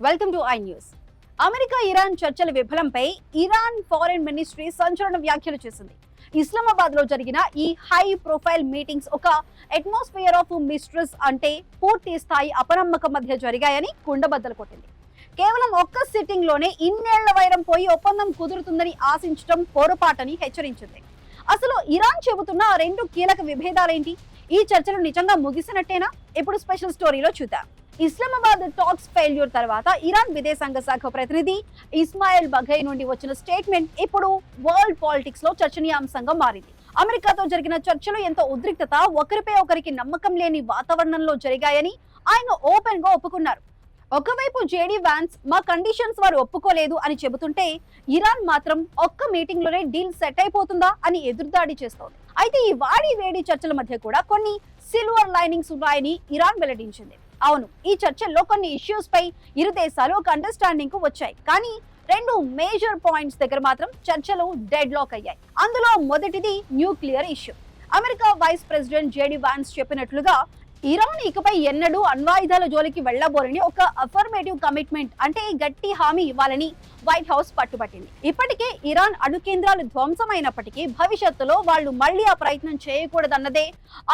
Welcome to I news. America Iran చర్చల విఫలంపై Iran foreign ministry సంచలన వ్యాఖ్యలు చేసింది. ఇస్లామాబాద్ లో జరిగిన ఈ హై ప్రొఫైల్ మీటింగ్స్ ఒక అట్మాస్ఫియర్ ఆఫ్ మిస్ట్రెస్ అంటే పూర్తి స్థాయి అపనమ్మకం మధ్య జరిగాయని కుండబద్దలు కొట్టింది. కేవలం ఒక్క సిట్టింగ్ లోనే ఇన్నేళ్ల వైరం పోయి ఒప్పందం కుదురుతుందని ఆశించడం పొరపాటని హెచ్చరించింది. అసలు ఇరాన్ చెబుతున్న ఆ రెండు కీలక విభేదాలేంటి? ఈ చర్చలు నిజంగా ముగిసినట్టేనా? ఇప్పుడు స్పెషల్ స్టోరీలో చూద్దాం. ఇస్లామాబాద్ టాక్స్ ఫెయిల్యూర్ తర్వాత ఇరాన్ విదేశాంగ శాఖ ప్రతినిధి ఇస్మాయిల్ బఘై నుండి వచ్చిన స్టేట్మెంట్ ఇప్పుడు వరల్డ్ పాలిటిక్స్ లో చర్చనీయాంశంగా మారింది. అమెరికాతో జరిగిన చర్చలు ఎంతో ఉద్రిక్తత, ఒకరిపై ఒకరికి నమ్మకం లేని వాతావరణంలో జరిగాయని ఆయన ఓపెన్ గా ఒప్పుకున్నారు. ఒకవైపు జేడీ వాన్స్ మా కండిషన్స్ వారు ఒప్పుకోలేదు అని చెబుతుంటే, ఇరాన్ మాత్రం ఒక్క మీటింగ్ లోనే డీల్ సెట్ అయిపోతుందా అని ఎదురుదాడి చేస్తోంది. అయితే ఈ వాడి వేడి చర్చల మధ్య కూడా కొన్ని సిల్వర్ లైనింగ్స్ ఉన్నాయని ఇరాన్ వెల్లడించింది. అవును, ఈ చర్చల్లో కొన్ని ఇష్యూస్ పై ఇరు దేశాలు ఒక అండర్స్టాండింగ్ కు వచ్చాయి. కానీ రెండు మేజర్ పాయింట్స్ దగ్గర మాత్రం చర్చలు డెడ్ లాక్ అయ్యాయి. అందులో మొదటిది nuclear issue. America vice president JD Vance చెప్పినట్లుగా ఇరాన్ ఇకపై ఎన్నడూ అణ్వాయుధాల జోలికి వెళ్లబోరని ఒక అఫర్మేటివ్ కమిట్మెంట్ అంటే గట్టి హామీ ఇవ్వాలని వైట్ హౌస్ పట్టుబట్టింది. ఇప్పటికే ఇరాన్ అణు కేంద్రాలు ధ్వంసమైనప్పటికీ భవిష్యత్తులో వాళ్ళు మళ్లీ ఆ ప్రయత్నం చేయకూడదన్నదే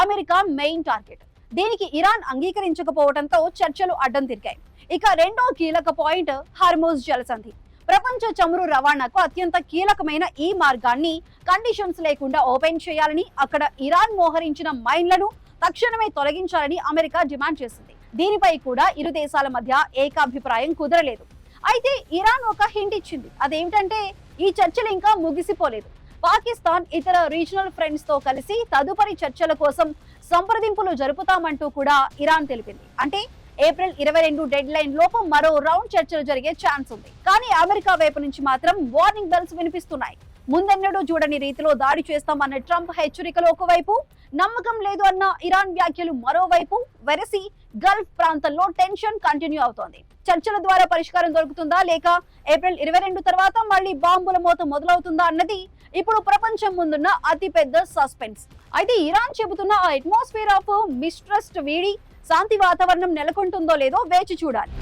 అమెరికా మెయిన్ టార్గెట్. దీనికి ఇరాన్ అంగీకరించకపోవడంతో చర్చలు అడ్డం తిరిగాయి. ఇక రెండో కీలక పాయింట్ హార్మోజ్ జలసంధి. ప్రపంచ చమురు రవాణాకు అత్యంత కీలకమైన ఈ మార్గాన్ని కండిషన్స్ లేకుండా ఓపెన్ చేయాలని, అక్కడ ఇరాన్ మోహరించిన మైన్లను తక్షణమే తొలగించాలని అమెరికా డిమాండ్ చేసింది. దీనిపై కూడా ఇరు దేశాల మధ్య ఏకాభిప్రాయం కుదరలేదు. అయితే ఇరాన్ ఒక హింట్ ఇచ్చింది. అదేమిటంటే, ఈ చర్చలు ఇంకా ముగిసిపోలేదు. పాకిస్తాన్ ఇతర రీజనల్ ఫ్రెండ్స్ తో కలిసి తదుపరి చర్చల కోసం సంప్రదింపులు జరుపుతామంటూ కూడా ఇరాన్ తెలిపింది. అంటే ఏప్రిల్ 22 డెడ్ లైన్ లోపు మరో రౌండ్ చర్చలు జరిగే ఛాన్స్ ఉంది. కానీ అమెరికా వైపు నుంచి మాత్రం వార్నింగ్ బెల్స్ వినిపిస్తున్నాయి. ముందెన్నడూ చూడని రీతిలో దాడి చేస్తామన్న ట్రంప్ హెచ్చరికలు ఒకవైపు, నమ్మకం లేదు అన్న ఇరాన్ వ్యాఖ్యలు మరోవైపు వెరసి గల్ఫ్ ప్రాంతంలో టెన్షన్ కంటిన్యూ అవుతోంది. చర్చల ద్వారా పరిష్కారం దొరుకుతుందా, లేక ఏప్రిల్ 22 తర్వాత మళ్ళీ బాంబుల మోత మొదలవుతుందా అన్నది ఇప్పుడు ప్రపంచం ముందున్న అతిపెద్ద సస్పెన్స్. అయితే ఇరాన్ చెబుతున్న ఆ అట్మాస్ఫియర్ ఆఫ్ మిస్ట్రస్ట్ వీడి శాంతి వాతావరణం నెలకొంటుందో లేదో వేచి చూడాలి.